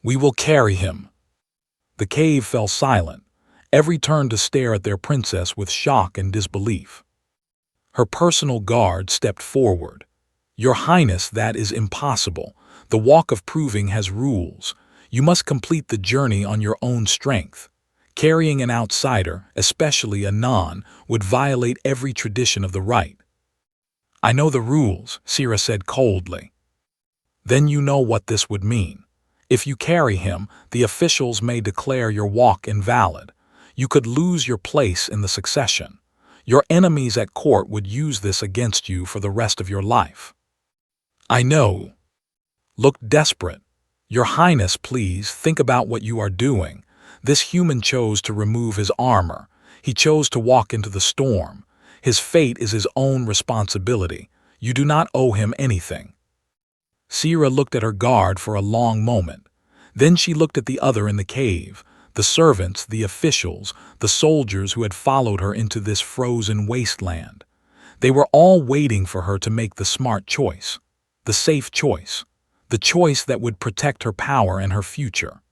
We will carry him. The cave fell silent. Every turned to stare at their princess with shock and disbelief. Her personal guard stepped forward. Your Highness, that is impossible. The walk of proving has rules. You must complete the journey on your own strength. Carrying an outsider, especially a non, would violate every tradition of the rite. I know the rules, Sierra said coldly. Then you know what this would mean. If you carry him, the officials may declare your walk invalid. You could lose your place in the succession. Your enemies at court would use this against you for the rest of your life. I know. Look desperate. Your Highness, please think about what you are doing. This human chose to remove his armor. He chose to walk into the storm. His fate is his own responsibility. You do not owe him anything. Sierra looked at her guard for a long moment. Then she looked at the other in the cave, the servants, the officials, the soldiers who had followed her into this frozen wasteland. They were all waiting for her to make the smart choice, the safe choice, the choice that would protect her power and her future.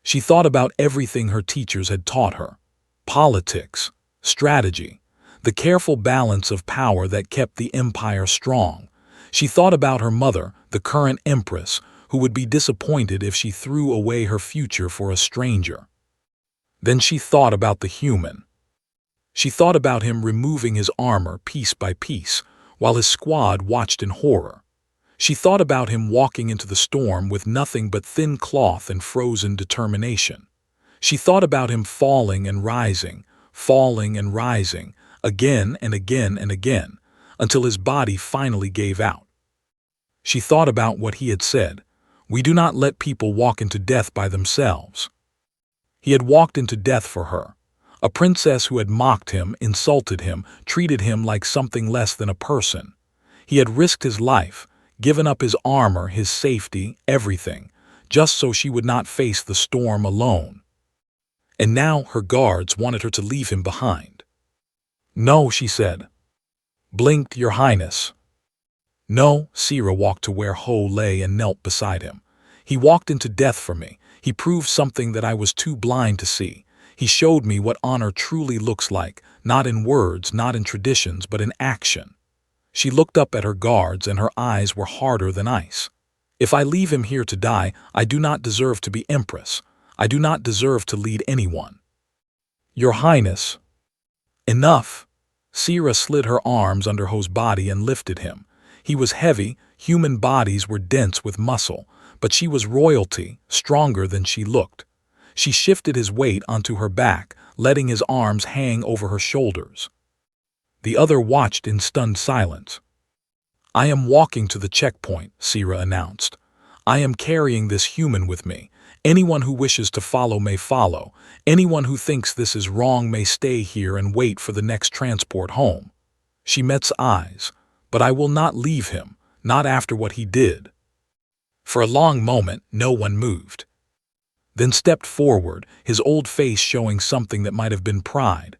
She thought about everything her teachers had taught her: politics, strategy, the careful balance of power that kept the empire strong. She thought about her mother, the current empress, who would be disappointed if she threw away her future for a stranger. Then she thought about the human. She thought about him removing his armor piece by piece, while his squad watched in horror. She thought about him walking into the storm with nothing but thin cloth and frozen determination. She thought about him falling and rising, again and again and again, until his body finally gave out. She thought about what he had said, "We do not let people walk into death by themselves." He had walked into death for her, a princess who had mocked him, insulted him, treated him like something less than a person. He had risked his life, given up his armor, his safety, everything, just so she would not face the storm alone. And now her guards wanted her to leave him behind. "No," she said. "Blinked, Your Highness." "No." Sira walked to where Ho lay and knelt beside him. "He walked into death for me. He proved something that I was too blind to see. He showed me what honor truly looks like, not in words, not in traditions, but in action." She looked up at her guards, and her eyes were harder than ice. "If I leave him here to die, I do not deserve to be empress. I do not deserve to lead anyone." "Your Highness." "Enough." Sira slid her arms under Ho's body and lifted him. He was heavy, human bodies were dense with muscle, but she was royalty, stronger than she looked. She shifted his weight onto her back, letting his arms hang over her shoulders. The other watched in stunned silence. "I am walking to the checkpoint," Sira announced. "I am carrying this human with me. Anyone who wishes to follow may follow. Anyone who thinks this is wrong may stay here and wait for the next transport home." She met's eyes. "But I will not leave him, not after what he did." For a long moment, no one moved. Then stepped forward, his old face showing something that might have been pride.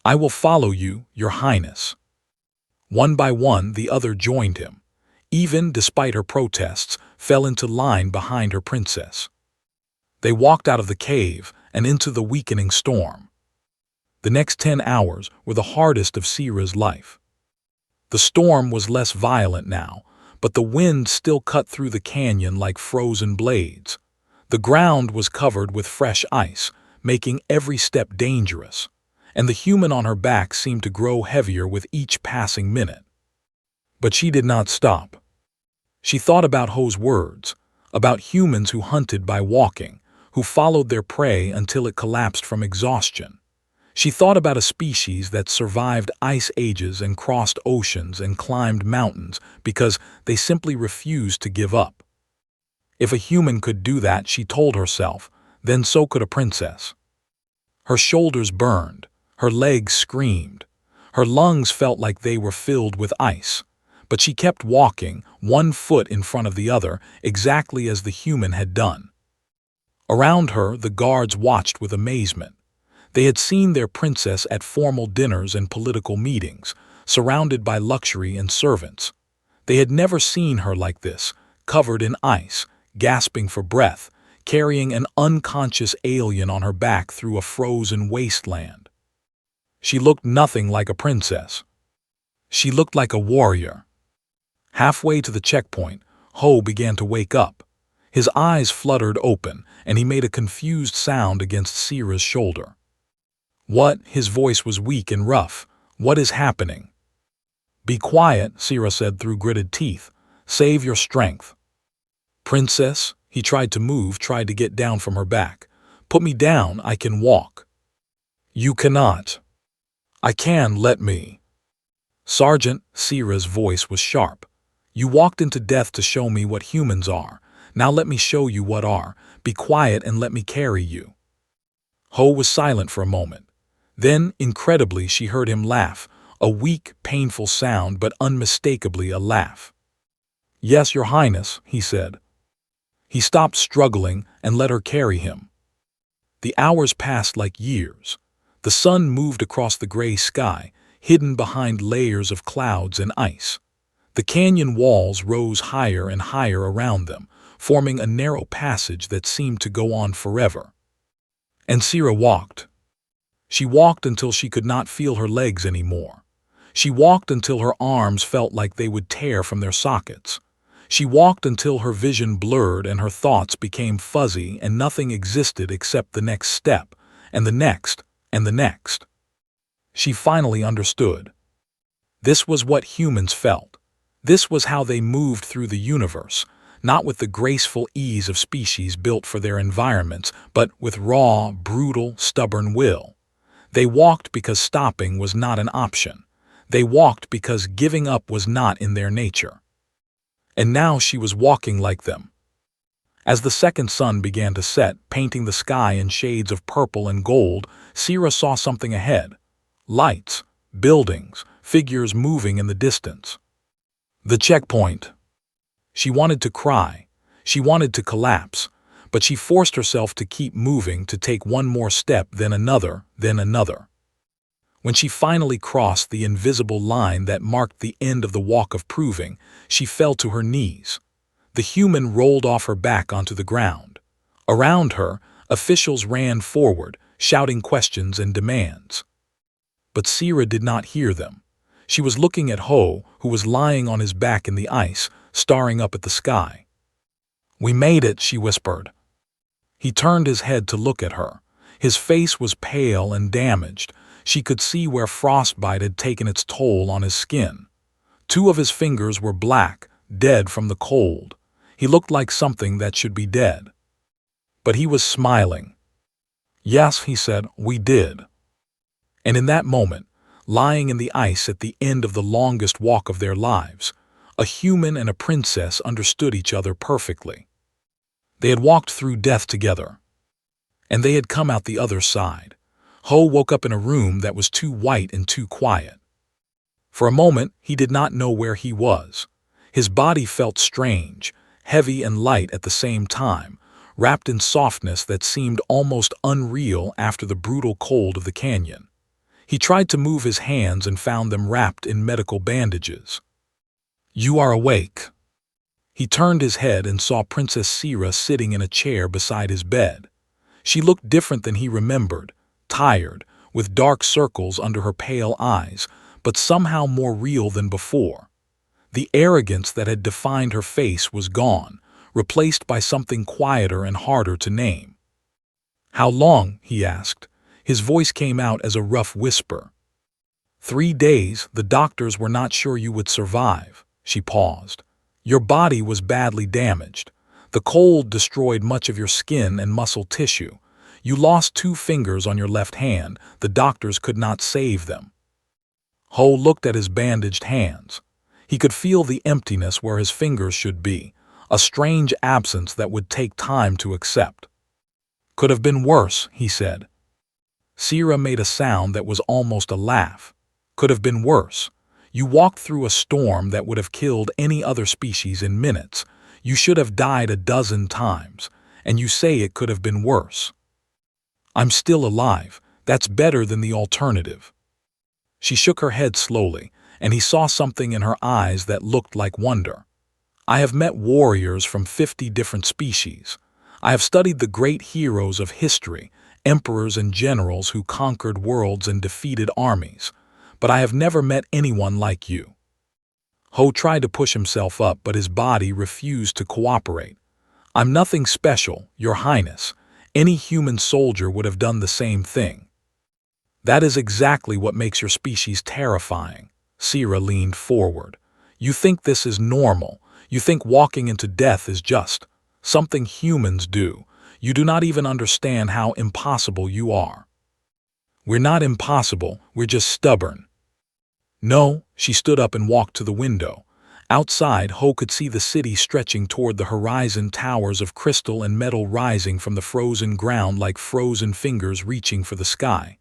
"I will follow you, Your Highness." One by one, the other joined him. Even, despite her protests, fell into line behind her princess. They walked out of the cave and into the weakening storm. The next 10 hours were the hardest of Sira's life. The storm was less violent now, but the wind still cut through the canyon like frozen blades. The ground was covered with fresh ice, making every step dangerous, and the human on her back seemed to grow heavier with each passing minute. But she did not stop. She thought about Ho's words, about humans who hunted by walking, who followed their prey until it collapsed from exhaustion. She thought about a species that survived ice ages and crossed oceans and climbed mountains because they simply refused to give up. If a human could do that, she told herself, then so could a princess. Her shoulders burned, her legs screamed, her lungs felt like they were filled with ice, but she kept walking, one foot in front of the other, exactly as the human had done. Around her, the guards watched with amazement. They had seen their princess at formal dinners and political meetings, surrounded by luxury and servants. They had never seen her like this, covered in ice, gasping for breath, carrying an unconscious alien on her back through a frozen wasteland. She looked nothing like a princess. She looked like a warrior. Halfway to the checkpoint, Ho began to wake up. His eyes fluttered open, and he made a confused sound against Sira's shoulder. "What?" His voice was weak and rough. "What is happening?" "Be quiet," Sira said through gritted teeth. "Save your strength." "Princess," he tried to move, tried to get down from her back. "Put me down, I can walk." "You cannot." "I can, let me." "Sergeant," Sira's voice was sharp. "You walked into death to show me what humans are. Now let me show you what are. Be quiet and let me carry you." Ho was silent for a moment. Then, incredibly, she heard him laugh, a weak, painful sound, but unmistakably a laugh. "Yes, Your Highness," he said. He stopped struggling and let her carry him. The hours passed like years. The sun moved across the gray sky, hidden behind layers of clouds and ice. The canyon walls rose higher and higher around them, forming a narrow passage that seemed to go on forever. And Sira walked. She walked until she could not feel her legs anymore. She walked until her arms felt like they would tear from their sockets. She walked until her vision blurred and her thoughts became fuzzy and nothing existed except the next step, and the next, and the next. She finally understood. This was what humans felt. This was how they moved through the universe, not with the graceful ease of species built for their environments, but with raw, brutal, stubborn will. They walked because stopping was not an option. They walked because giving up was not in their nature. And now she was walking like them. As the second sun began to set, painting the sky in shades of purple and gold, Sira saw something ahead. Lights, buildings, figures moving in the distance. The checkpoint. She wanted to cry. She wanted to collapse. But she forced herself to keep moving, to take one more step, then another, then another. When she finally crossed the invisible line that marked the end of the walk of proving, she fell to her knees. The human rolled off her back onto the ground. Around her, officials ran forward, shouting questions and demands. But Sira did not hear them. She was looking at Ho, who was lying on his back in the ice, staring up at the sky. "We made it," she whispered. He turned his head to look at her. His face was pale and damaged. She could see where frostbite had taken its toll on his skin. Two of his fingers were black, dead from the cold. He looked like something that should be dead. But he was smiling. "Yes," he said, "we did." And in that moment, lying in the ice at the end of the longest walk of their lives, a human and a princess understood each other perfectly. They had walked through death together, and they had come out the other side. Ho woke up in a room that was too white and too quiet. For a moment, he did not know where he was. His body felt strange, heavy and light at the same time, wrapped in softness that seemed almost unreal after the brutal cold of the canyon. He tried to move his hands and found them wrapped in medical bandages. "You are awake." He turned his head and saw Princess Sira sitting in a chair beside his bed. She looked different than he remembered, tired, with dark circles under her pale eyes, but somehow more real than before. The arrogance that had defined her face was gone, replaced by something quieter and harder to name. "How long?" he asked. His voice came out as a rough whisper. "3 days, the doctors were not sure you would survive." She paused. "Your body was badly damaged. The cold destroyed much of your skin and muscle tissue. You lost 2 fingers on your left hand. The doctors could not save them." Ho looked at his bandaged hands. He could feel the emptiness where his fingers should be, a strange absence that would take time to accept. "Could have been worse," he said. Sira made a sound that was almost a laugh. "Could have been worse. You walked through a storm that would have killed any other species in minutes. You should have died a dozen times, and you say it could have been worse." "I'm still alive. That's better than the alternative." She shook her head slowly, and he saw something in her eyes that looked like wonder. "I have met warriors from 50 different species. I have studied the great heroes of history, emperors and generals who conquered worlds and defeated armies, but I have never met anyone like you." Ho tried to push himself up, but his body refused to cooperate. "I'm nothing special, Your Highness. Any human soldier would have done the same thing." "That is exactly what makes your species terrifying." Sira leaned forward. "You think this is normal. You think walking into death is just something humans do. You do not even understand how impossible you are." "We're not impossible, we're just stubborn." "No." She stood up and walked to the window. Outside, Ho could see the city stretching toward the horizon, towers of crystal and metal rising from the frozen ground like frozen fingers reaching for the sky.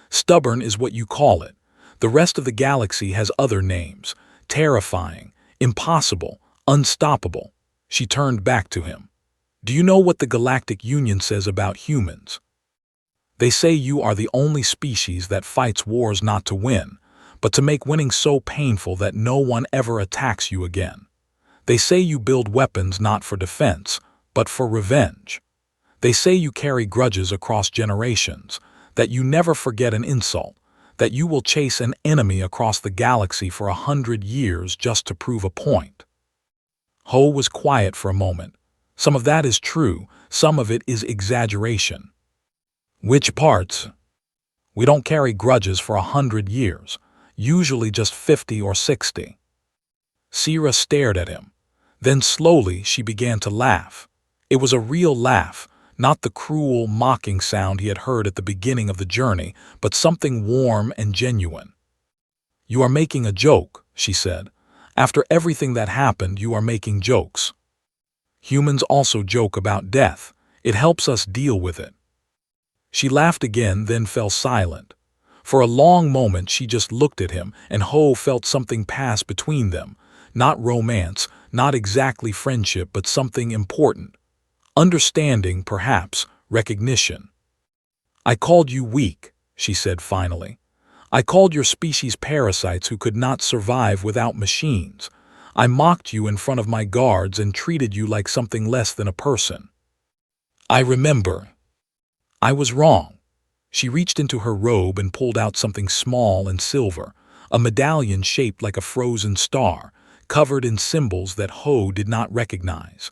"Stubborn is what you call it. The rest of the galaxy has other names. Terrifying, impossible, unstoppable." She turned back to him. "Do you know what the Galactic Union says about humans? They say you are the only species that fights wars not to win, but to make winning so painful that no one ever attacks you again. They say you build weapons not for defense, but for revenge. They say you carry grudges across generations, that you never forget an insult, that you will chase an enemy across the galaxy for 100 years just to prove a point." Ho was quiet for a moment. "Some of that is true, some of it is exaggeration." "Which parts?" "We don't carry grudges for 100 years. usually just 50 or 60. Sira stared at him. Then slowly she began to laugh. It was a real laugh, not the cruel, mocking sound he had heard at the beginning of the journey, but something warm and genuine. "You are making a joke," she said. "After everything that happened, you are making jokes. Humans also joke about death. It helps us deal with it." She laughed again, then fell silent. For a long moment she just looked at him, and Ho felt something pass between them. Not romance, not exactly friendship, but something important. Understanding, perhaps, recognition. "I called you weak," she said finally. "I called your species parasites who could not survive without machines. I mocked you in front of my guards and treated you like something less than a person. I remember. I was wrong." She reached into her robe and pulled out something small and silver, a medallion shaped like a frozen star, covered in symbols that Ho did not recognize.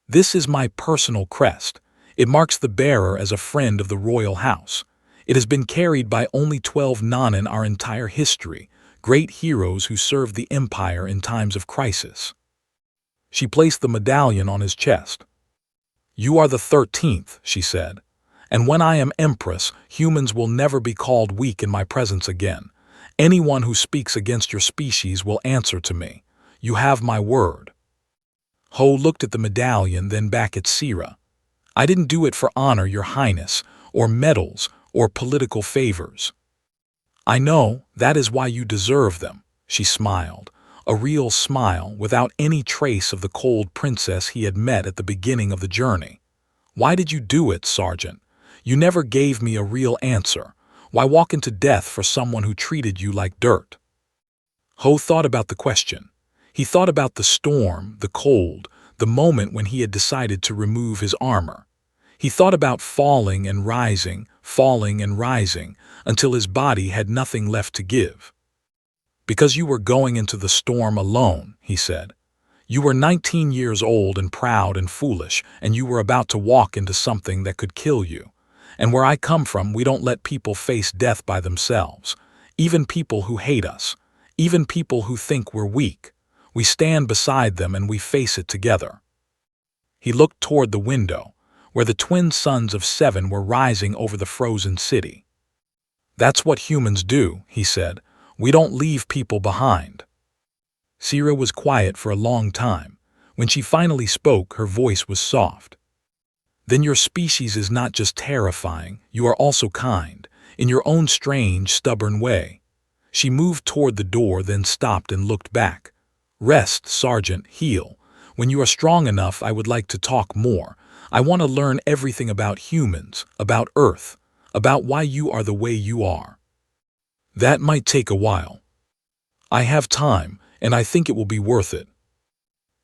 "This is my personal crest. It marks the bearer as a friend of the royal house. It has been carried by only 12 Nanan our entire history, great heroes who served the Empire in times of crisis." She placed the medallion on his chest. "You are the 13th, she said. "And when I am Empress, humans will never be called weak in my presence again. Anyone who speaks against your species will answer to me. You have my word." Ho looked at the medallion, then back at Sira. "I didn't do it for honor, Your Highness, or medals, or political favors." "I know, that is why you deserve them," she smiled, a real smile without any trace of the cold princess he had met at the beginning of the journey. "Why did you do it, Sergeant? You never gave me a real answer. Why walk into death for someone who treated you like dirt?" Ho thought about the question. He thought about the storm, the cold, the moment when he had decided to remove his armor. He thought about falling and rising, until his body had nothing left to give. "Because you were going into the storm alone," he said. "You were 19 years old and proud and foolish, and you were about to walk into something that could kill you. And where I come from, we don't let people face death by themselves. Even people who hate us. Even people who think we're weak. We stand beside them and we face it together." He looked toward the window, where the twin suns of 7 were rising over the frozen city. "That's what humans do," he said. "We don't leave people behind." Sira was quiet for a long time. When she finally spoke, her voice was soft. "Then your species is not just terrifying, you are also kind, in your own strange, stubborn way." She moved toward the door, then stopped and looked back. "Rest, Sergeant, heal. When you are strong enough, I would like to talk more. I want to learn everything about humans, about Earth, about why you are the way you are." "That might take a while. I have time, and I think it will be worth it."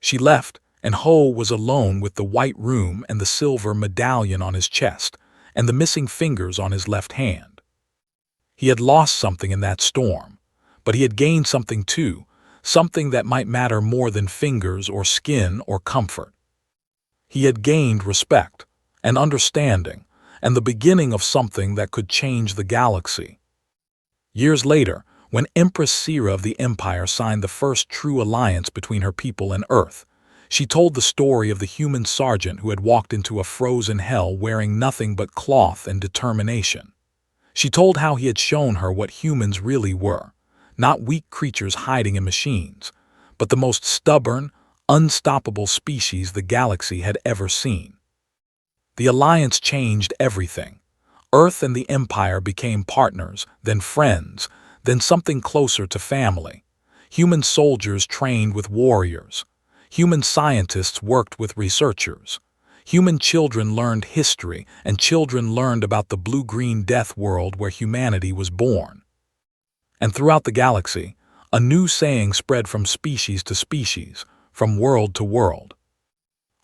She left, and Ho was alone with the white room and the silver medallion on his chest, and the missing fingers on his left hand. He had lost something in that storm, but he had gained something too, something that might matter more than fingers or skin or comfort. He had gained respect, and understanding, and the beginning of something that could change the galaxy. Years later, when Empress Sira of the Empire signed the first true alliance between her people and Earth, she told the story of the human sergeant who had walked into a frozen hell wearing nothing but cloth and determination. She told how he had shown her what humans really were, not weak creatures hiding in machines, but the most stubborn, unstoppable species the galaxy had ever seen. The alliance changed everything. Earth and the Empire became partners, then friends, then something closer to family. Human soldiers trained with warriors. Human scientists worked with researchers. Human children learned history, and children learned about the blue-green death world where humanity was born. And throughout the galaxy, a new saying spread from species to species, from world to world.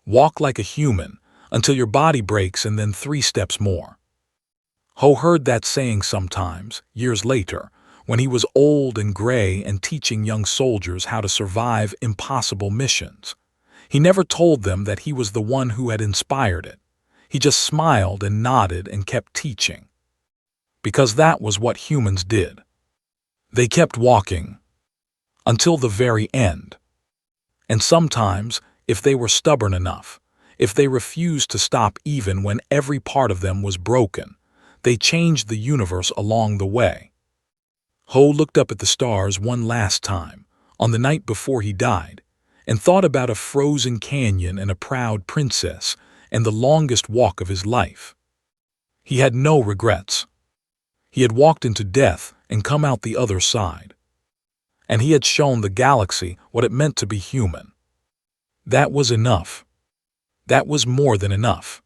"Walk like a human, until your body breaks, and then 3 steps more." Ho heard that saying sometimes, years later, when he was old and gray and teaching young soldiers how to survive impossible missions. He never told them that he was the one who had inspired it. He just smiled and nodded and kept teaching. Because that was what humans did. They kept walking until the very end. And sometimes, if they were stubborn enough, if they refused to stop even when every part of them was broken, they changed the universe along the way. Ho looked up at the stars one last time, on the night before he died, and thought about a frozen canyon and a proud princess and the longest walk of his life. He had no regrets. He had walked into death and come out the other side. And he had shown the galaxy what it meant to be human. That was enough. That was more than enough.